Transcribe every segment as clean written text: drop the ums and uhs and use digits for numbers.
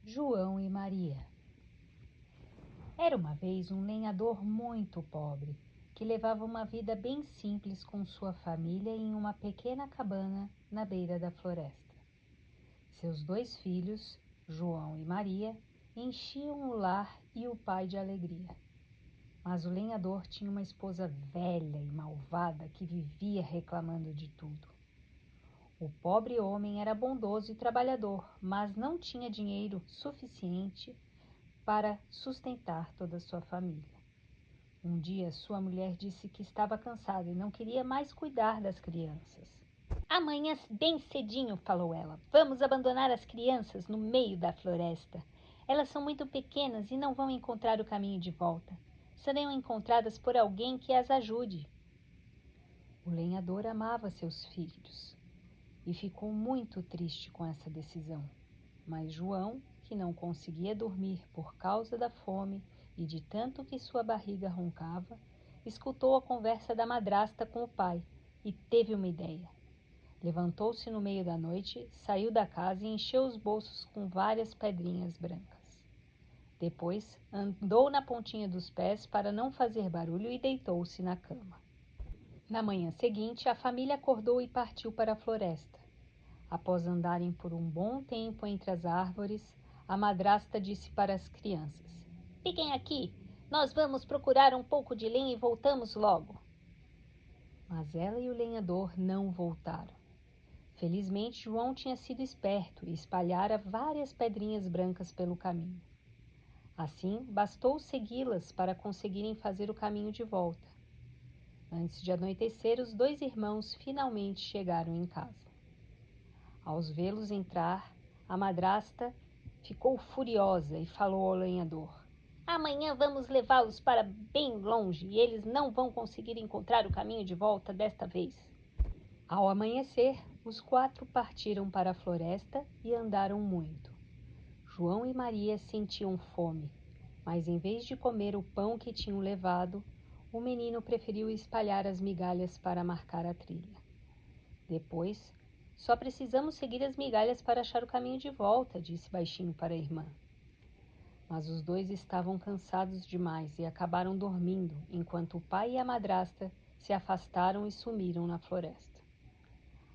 João e Maria. Era uma vez um lenhador muito pobre, que levava uma vida bem simples com sua família em uma pequena cabana na beira da floresta. Seus 2 filhos, João e Maria, enchiam o lar e o pai de alegria. Mas o lenhador tinha uma esposa velha e malvada que vivia reclamando de tudo. O pobre homem era bondoso e trabalhador, mas não tinha dinheiro suficiente para sustentar toda a sua família. Um dia, sua mulher disse que estava cansada e não queria mais cuidar das crianças. Amanhã, bem cedinho, falou ela, vamos abandonar as crianças no meio da floresta. Elas são muito pequenas e não vão encontrar o caminho de volta. Serão encontradas por alguém que as ajude. O lenhador amava seus filhos e ficou muito triste com essa decisão. Mas João, que não conseguia dormir por causa da fome e de tanto que sua barriga roncava, escutou a conversa da madrasta com o pai e teve uma ideia. Levantou-se no meio da noite, saiu da casa e encheu os bolsos com várias pedrinhas brancas. Depois, andou na pontinha dos pés para não fazer barulho e deitou-se na cama. Na manhã seguinte, a família acordou e partiu para a floresta. Após andarem por um bom tempo entre as árvores, a madrasta disse para as crianças: Fiquem aqui, nós vamos procurar um pouco de lenha e voltamos logo. Mas ela e o lenhador não voltaram. Felizmente, João tinha sido esperto e espalhara várias pedrinhas brancas pelo caminho. Assim, bastou segui-las para conseguirem fazer o caminho de volta. Antes de anoitecer, os 2 irmãos finalmente chegaram em casa. Ao vê-los entrar, a madrasta ficou furiosa e falou ao lenhador: Amanhã vamos levá-los para bem longe e eles não vão conseguir encontrar o caminho de volta desta vez. Ao amanhecer, os 4 partiram para a floresta e andaram muito. João e Maria sentiam fome, mas em vez de comer o pão que tinham levado, o menino preferiu espalhar as migalhas para marcar a trilha. Depois, só precisamos seguir as migalhas para achar o caminho de volta, disse baixinho para a irmã. Mas os 2 estavam cansados demais e acabaram dormindo, enquanto o pai e a madrasta se afastaram e sumiram na floresta.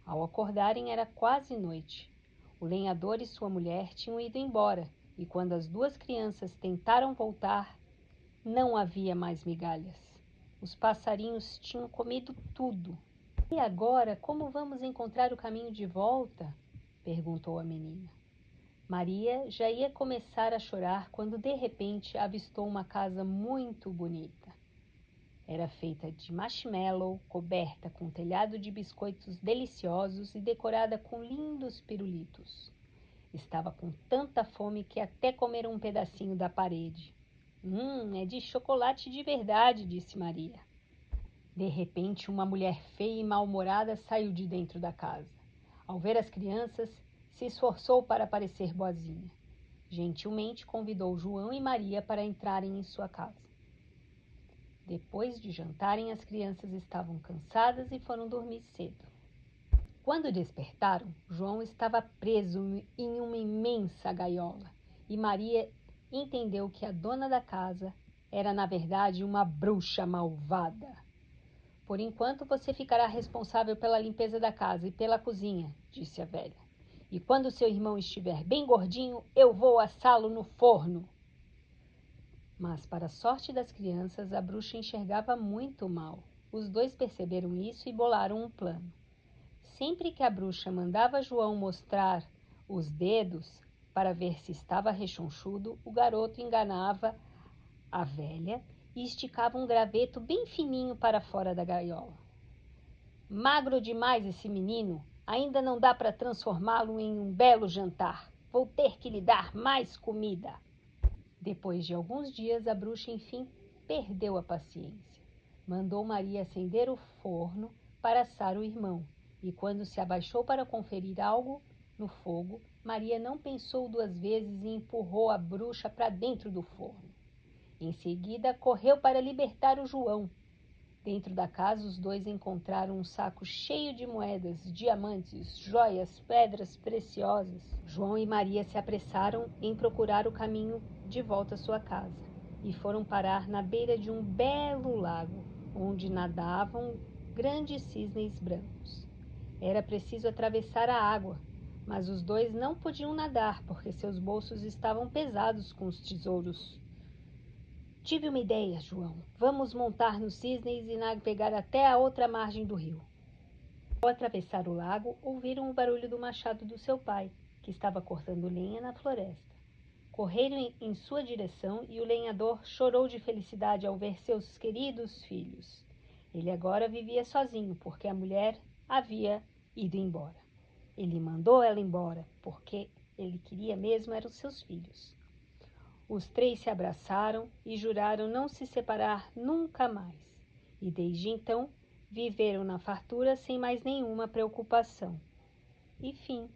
Ao acordarem era quase noite. O lenhador e sua mulher tinham ido embora, e quando as 2 crianças tentaram voltar, não havia mais migalhas. Os passarinhos tinham comido tudo. E agora, como vamos encontrar o caminho de volta? Perguntou a menina. Maria já ia começar a chorar quando de repente avistou uma casa muito bonita. Era feita de marshmallow, coberta com telhado de biscoitos deliciosos e decorada com lindos pirulitos. Estava com tanta fome que até comeram um pedacinho da parede. É de chocolate de verdade, disse Maria. De repente, uma mulher feia e mal-humorada saiu de dentro da casa. Ao ver as crianças, se esforçou para parecer boazinha. Gentilmente convidou João e Maria para entrarem em sua casa. Depois de jantarem, as crianças estavam cansadas e foram dormir cedo. Quando despertaram, João estava preso em uma imensa gaiola e Maria entendeu que a dona da casa era, na verdade, uma bruxa malvada. Por enquanto, você ficará responsável pela limpeza da casa e pela cozinha, disse a velha. E quando seu irmão estiver bem gordinho, eu vou assá-lo no forno. Mas, para a sorte das crianças, a bruxa enxergava muito mal. Os 2 perceberam isso e bolaram um plano. Sempre que a bruxa mandava João mostrar os dedos para ver se estava rechonchudo, o garoto enganava a velha e esticava um graveto bem fininho para fora da gaiola. Magro demais esse menino, ainda não dá para transformá-lo em um belo jantar. Vou ter que lhe dar mais comida. Depois de alguns dias, a bruxa enfim perdeu a paciência. Mandou Maria acender o forno para assar o irmão, e quando se abaixou para conferir algo no fogo, Maria não pensou 2 vezes e empurrou a bruxa para dentro do forno. Em seguida, correu para libertar o João. Dentro da casa, os dois encontraram um saco cheio de moedas, diamantes, joias, pedras preciosas. João e Maria se apressaram em procurar o caminho de volta à sua casa e foram parar na beira de um belo lago, onde nadavam grandes cisnes brancos. Era preciso atravessar a água, mas os dois não podiam nadar porque seus bolsos estavam pesados com os tesouros. Tive uma ideia, João. Vamos montar nos cisnes e navegar até a outra margem do rio. Ao atravessar o lago, ouviram o barulho do machado do seu pai, que estava cortando lenha na floresta. Correram em sua direção e o lenhador chorou de felicidade ao ver seus queridos filhos. Ele agora vivia sozinho, porque a mulher havia ido embora. Ele mandou ela embora, porque ele queria mesmo eram os seus filhos. Os três se abraçaram e juraram não se separar nunca mais. E desde então, viveram na fartura sem mais nenhuma preocupação. E fim.